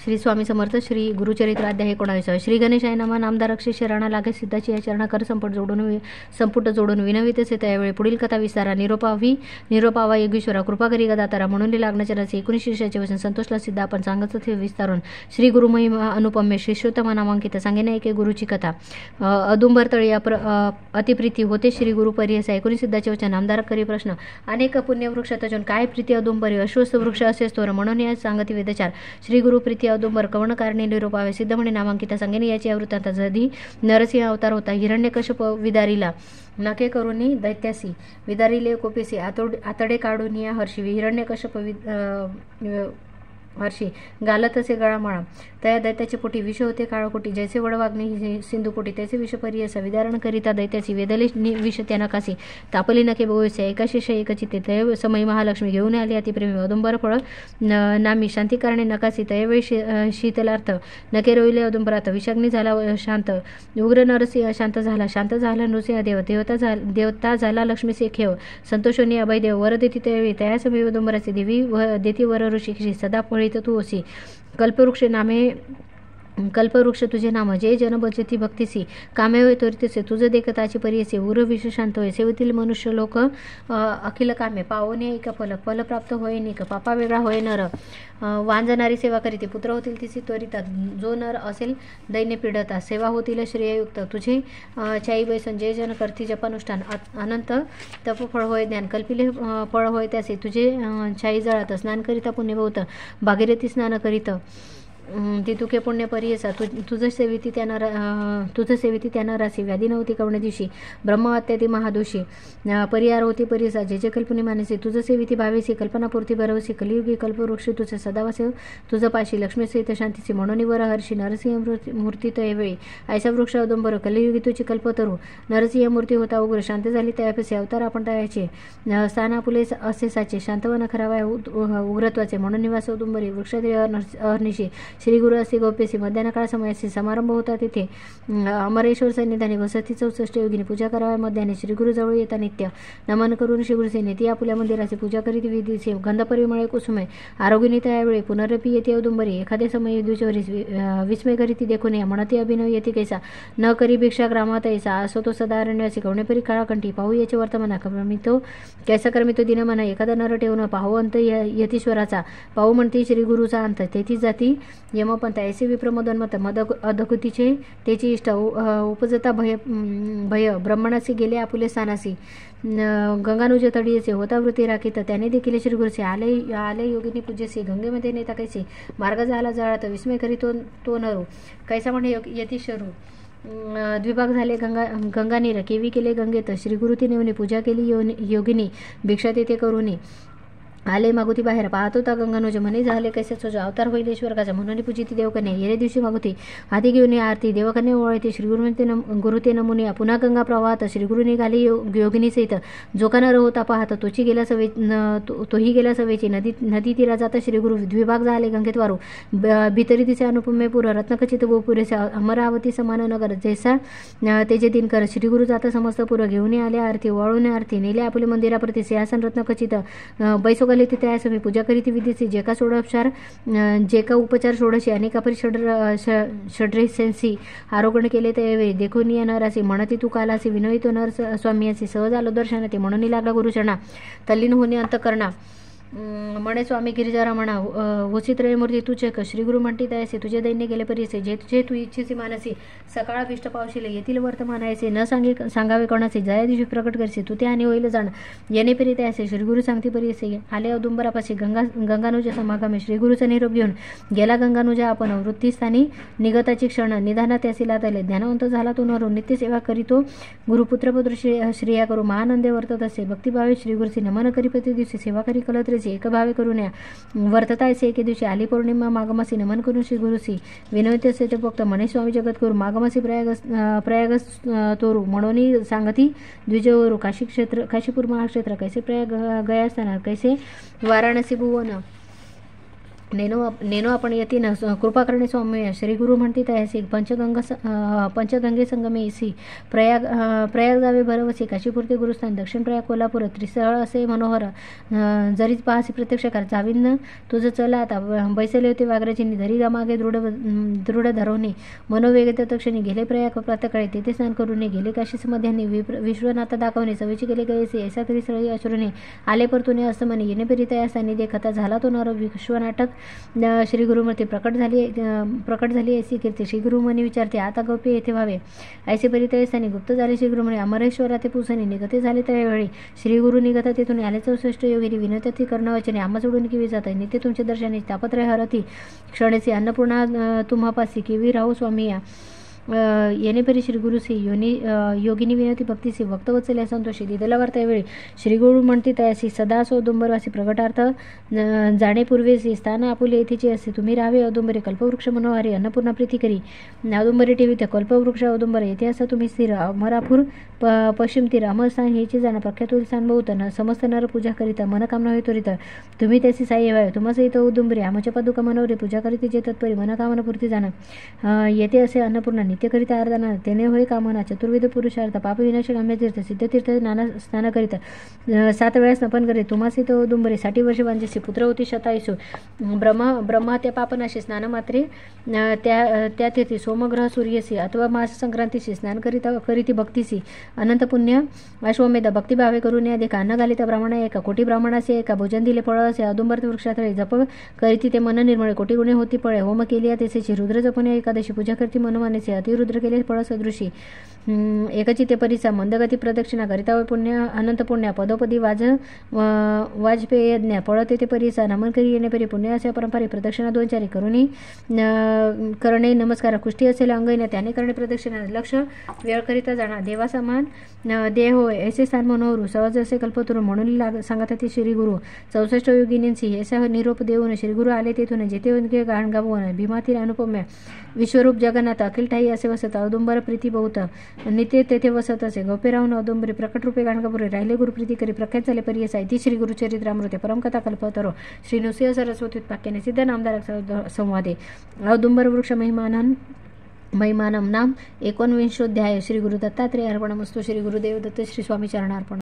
श्री स्वामी समर्थ. श्री गुरुचरित्र अध्याय 19. श्री गणेशाय नमः. नामदार अक्षय शरणा लागे सिद्धाची या चरणा कर संपुट जोडून विनवितसे त्यावेळी पुढील कथा विस्तारा. निरोपावा योगेश्वरा कृपा करी गदातारा म्हणून लागण्याच्या रसी 19 शीर्षाचे वचन संतोषला सिद्ध आपण सांगत विस्तारून. श्री गुरुमहिमा अनुपम्य श्रीशोत्तम नामांकित सांगेने एके गुरुची कथा. अदुंबर तळी अतिप्रीती होते श्री गुरु परियसा 19 सिद्धाचे वचन. नामदार करी प्रश्न अनेक पुण्यवृक्ष तजून काय प्रीती अदुंबरी अश्वस्थ वृक्ष असे स्तोर म्हणून या सांगती वेदचार. श्री गुरु प्रीती अदुंबर कवण कारणे निरोपावे सिद्ध म्हणे नामांकिता सांगेने याची आवृत्तांत. जधी नरसिंह अवतार होता हिरण्यकश्यप विदारीला नके करुनी दैत्यासी विदारिले कोपेसी आतडे काढून या हर्षी हिरण्यकश्यप हर्षी घालत असे गळामाळा त्या दैत्याचे पोटी विष होते काळकोटी जैसे वडवाग्नी सिंधुपोटी त्याचे विष परियसा विदारण करिता दैत्याची वेदले विष त्या नकासी तापली नके बोयसे एकाशेष एकचिते तय समय महालक्ष्मी घेऊन आली अतिप्रेमी अदुंबर फळ नामी शांती कारणे नकासी तयवेळी शीतलार्थ नके रोविले अदुंबरात विषाग्नी झाला शांत उग्र नरसिंह शांत झाला नृसिंह देवता झाला लक्ष्मीचे खेव संतोषोनी अभयदेव वर देती त्यावेळी तया समय अदुंबराचे देवी देती वर ऋषी सदा फळीत तू असी कल्पवृक्ष तुझे नाम जे जन बचती भक्तीसी कामे होय त्वरितसे तुझ देखताची परियसे उर विष शांत होय सेवेतील मनुष्य लोक अखिल कामे पावणे एक फल प्राप्त होय निक पापा वेगळा होय नर वांजणारी सेवा करीते पुत्र होतील तिची त्वरिता जो नर असेल दैन्य पीडता सेवा होतील श्रेययुक्त तुझे चाई बैसन जे जन करती जपानुष्ठान अनंत तप फळ होय ज्ञान कल्पिले फळ होय त्याचे तुझे छाई जळात स्नान करिता पुण्यभूत भागीरथी स्नान करीत ती तुके पुण्य परियसा तुझं सेविती त्यांना रासी व्याधी नव्हती कवणे दिवशी ब्रह्महत्यादी महादोषी परिहार होती परियसा जे जे कल्पने मानसी तुझं सेविती भावेसी कल्पनापूर्ती बरवसी कलियुगी कल्पवृक्षी तुझे सदावासे तुझं पाशी लक्ष्मीसहित शांतीसी म्हणून वर हर्षी नरसिंह मूर्ती तयवेळी ऐसा वृक्ष अदुंबर कलियुगी तुझी कल्पतरू नरसिंह मूर्ती होता उग्र शांत झाली त्यापेक्षा अवतार आपण तयाचे स्थानापुले असे साचे शांतवन खरावाय उग्रत्वाचे म्हणून निवास अदुंबरी वृक्षाद्री अहर्निशी श्री गुरु असे गोपेसी मध्यान्ह काळ समयासी समारंभ होता तिथे अमरेश्वर सन्निधानी वसती 64 योगिनी पूजा कराव्या मध्याने श्री गुरु जवळ येता नित्य नमन करून श्री गुरुसेने ती आपुल्या मंदिराची पूजा करीत विधीचे गंध परिमळे कुसुमे आरोग्यनी त्यावेळी पुनरपी येते अदुंबरी एखादे समय द्विचवरी विस्मय करीती देखून या म्हणती अभिनव येते कैसा न करी भिक्षा ग्रामात ऐसा असो तो सदा अरण्यासी कवणेपरी काळाकंठी पाहू याचे वर्तमाना क्रमितो कैसा क्रमितो दिन म्हणा एखादा नर ठेवून पाहू अंत यतीश्वराचा पाहू म्हणते श्री गुरुचा अंत तेथीच जाती यमपंथ ऐसे विप्रमोदन्मत मद अधकृतीचे त्याची इष्ट उपजता भय ब्रह्मणासी गेले आपुले स्थानासी गंगानुज तडीयसे होता वृत्ती राखीत त्याने देखील श्रीगुरुचे आले योगिनी पूज्यसे गंगेमध्ये नेता कैसे मार्ग झाला जाळात विस्मय करी तो नरू कैसा म्हणे यतीश्वरू द्विभाग झाले गंगानीर केवी केले गंगेत श्रीगुरुती नेवनी पूजा केली योगिनी भिक्षा तेथे करुनी आले मागुती बाहेर पाहत होता गंगानुज म्हणे झाले कैसे सोजा अवतार होईल ईश्वरकाचा म्हणून पूजिती देवकन्या येणे दिवशी मागुती हाती घेऊन आरती देवकन्या ओळखते गुरुते नमुने पुन्हा गंगा प्रवाहात श्रीगुरु निघाली योगिनी सहित जो का नर होता पाहत तोही गेला सवेची नदी तीरा जाता श्रीगुरु द्विभाग झाले गंगेत वारू भितरी तिचे अनुपमे पुर रत्नखचित गोपुरेसे अमरावती समान नगर जैसा तेजे दिनकर श्रीगुरु जाता समस्त पुर घेऊन आले आरती वाळून आरती नेले आपले मंदिराप्रती सिंहासन रत्नखचित बैसो तिथे त्या समय पूजा करीती विधीचे जे का सोडोपचार जे का उपचार सोडशी अनेकापरी षड्रेसेंसी आरोग्य केले त्यावेळी देखून या नरासी म्हणती तू कालासी विनोयतो नर स्वामी असे सहज आलो दर्शन ते म्हणून लागला गुरुचरणा तल्लीन होणे अंतकरणा म्हणे स्वामी गिरिजारा म्हणा होसित्रय मूर्ती तुझे श्रीगुरु म्हणती तयासे तुझे दैन्य गेले परिसे जे तुझे तू इच्छिसी मानसी सकाळ अभिष्ट पावशीले येथील वर्तमान ऐसे न सांगावे कोणाचे जया दिवशी प्रकट करसे तू ते आणि होईल जाण येणे परी तयासे श्रीगुरु सांगती परिसे आले अदुंबरापाशी गंगानुजा समागमे श्रीगुरुचा निरोप घेऊन गेला गंगानुजा आपण वृत्तीस्थानी निगताची क्षण निधानात त्यासी लादले ज्ञानवंत झाला तो नरो नित्य सेवा करीतो गुरुपुत्रपुत्र श्रेया करू महानंदे वर्तत असे भक्तिभावे श्रीगुरुची नमन करी प्रति दिवशी सेवा करी कलत्रेचे एक भावे करून या वर्तता ऐसे एके दिवशी आली पौर्णिमा मागमासी नमन करून श्री गुरुसी विनोद असे ते भक्त म्हणे स्वामी जगत करू मागमासी प्रयाग तोरू म्हणून सांगती द्विजवरू काशीपूर महाक्षेत्र कैसे प्रयाग गया असताना कैसे वाराणसी भुवन नेनो आपण यतीन कृपा करणे स्वामी श्री गुरु म्हणती तयासी पंचगंगे संगमे इसी प्रयाग जावे भरवसी काशीपुरते गुरुस्थान दक्षिण प्रयाग कोल्हापूर त्रिस्थळ असे मनोहर जरीच पाहासी प्रत्यक्ष कर जावीन तुझं चला आता बैसले होते वाघराजींनी धरी मागे दृढ धरवणे मनोवेग तक्षणी गेले प्रयाग प्रातकाळी तेथे स्नान करूने गेले काशीस मध्याने विश्वनाथ दाखवणे सवेची गेले गयसे ऐसा तरी सळी अश्रुने आले परतुने असं म्हणे येणे पेरी तयासानी देखता झाला तो नर विश्वनाटक श्री गुरुमूर्ती प्रकट झाली ऐसी कीर्ती श्री गुरुमनी विचारते आता गौपी येथे व्हावे ऐसे परितयस्थानी गुप्त झाले श्री गुरुमणी अमरेश्वरा ते पुसणी निगते झाले त्यावेळी श्री गुरु निगत तेथून आले 64 योगिनी विनंती कर्णवचने आम्हा सोडून किवी जात नित्य तुमचे दर्शने तापत्रय हरती क्षणेचे अन्नपूर्णा तुम्हापासी किवी राहू स्वामी या येणे परी श्री गुरुसी योगिनी विनती भक्तीसी भक्तवत्सल्या संतोषी दिदलावर त्यावेळी श्री गुरु म्हणती तयासी सदा औदुंबरवासी प्रगटार्थ जाणे पूर्वेसी स्थान आपुले येथेची असे तुम्ही राहावे औदुंबरे कल्पवृक्ष मनोहारी अन्नपूर्णा प्रीती करी औदुंबरे ठेवी त्या कल्पवृक्ष औदुंबर येथे असं तुम्ही स्थिर अमरापूर पश्चिम तीर अमरस्थान हेची जाणं प्रख्यात स्थान बहुतन समस्त नर पूजा करीता मनकामना होय त्वरित तुम्ही त्याची साई व्हावे तुम्हासहित औदुंबरे आमच्या पादुका मनोरे पूजा करीते जे तत्परी मनकामना पूर्ती जाणं येथे असे अन्नपूर्णा नित्यकरिता आराधना तेने होय कामना चतुर्विध पुरुषार्थ पाप विनाश काम्यतीर्थ सिद्धतीर्थ नाना स्नान करीत 7 वेळा स्नपन करीत तुम्हासित औदुंबरे 60 वर्ष वांजसी पुत्र होती शतायुषु ब्रह्मा त्या पापनाशी स्नान मात्रे त्या तीर्थी सोमग्रह सूर्यसी अथवा मास संक्रांतीशी स्नान करीती भक्तीसी अनंत पुण्य अश्वमेध भक्तिभावे करून या देखा अन्न घालिता ब्राह्मणा एका कोटी ब्राह्मणासे एका भोजन दिले फळ असे औदुंबर वृक्षातळे जप करीती ते मन निर्मळे कोटी गुणे होती फळे होम केली तेसेची रुद्र जपणे एकादशी पूजा करती मनमानेचे अतिरुद्र केले फळ सदृशी एकची ते परिसा मंदगती प्रदक्षिणा करिता पुण्य अनंत पुण्य पदोपदी वाजपेय यज्ञ पळते ते परिसा नमन करी येणे परी पुण्य असे परंपरे प्रदक्षिणा 2 चारी करुणी करणे नमस्कार कुष्टी असेल अंगैना त्याने करणे प्रदक्षिणा लक्ष वेळ करिता जाणार देवा समान देह होय ऐसे स्थान मनोहरू सहज असे कल्पतरू म्हणून सांगत होते श्री गुरु 64 योगिनींसी ऐसा निरोप देऊन श्री गुरु आले तेथून जेथे गाण गावून भीमातील अनुपम्य विश्वरूप जगन्नाथ अखिल ठाई असे वसत औदुंबर प्रीती बहुत नित्य तेथे वसत असे गोपे राहून औदुंबरी प्रकट रूपे गाणगापुरे राहिले गुरुप्रीती करी प्रख्यात झाले परी असा इति श्री गुरुचरित्रामृते परमकथा कल्पतरो श्री नृसिंह सरस्वती वाक्याने सिद्ध नामधारक संवादे औदुंबर वृक्ष महिमानम नाम 19 श्री गुरु दत्तात्रेय अर्पणमस्तु श्री गुरुदेव दत्त श्री स्वामी चरणार्पण.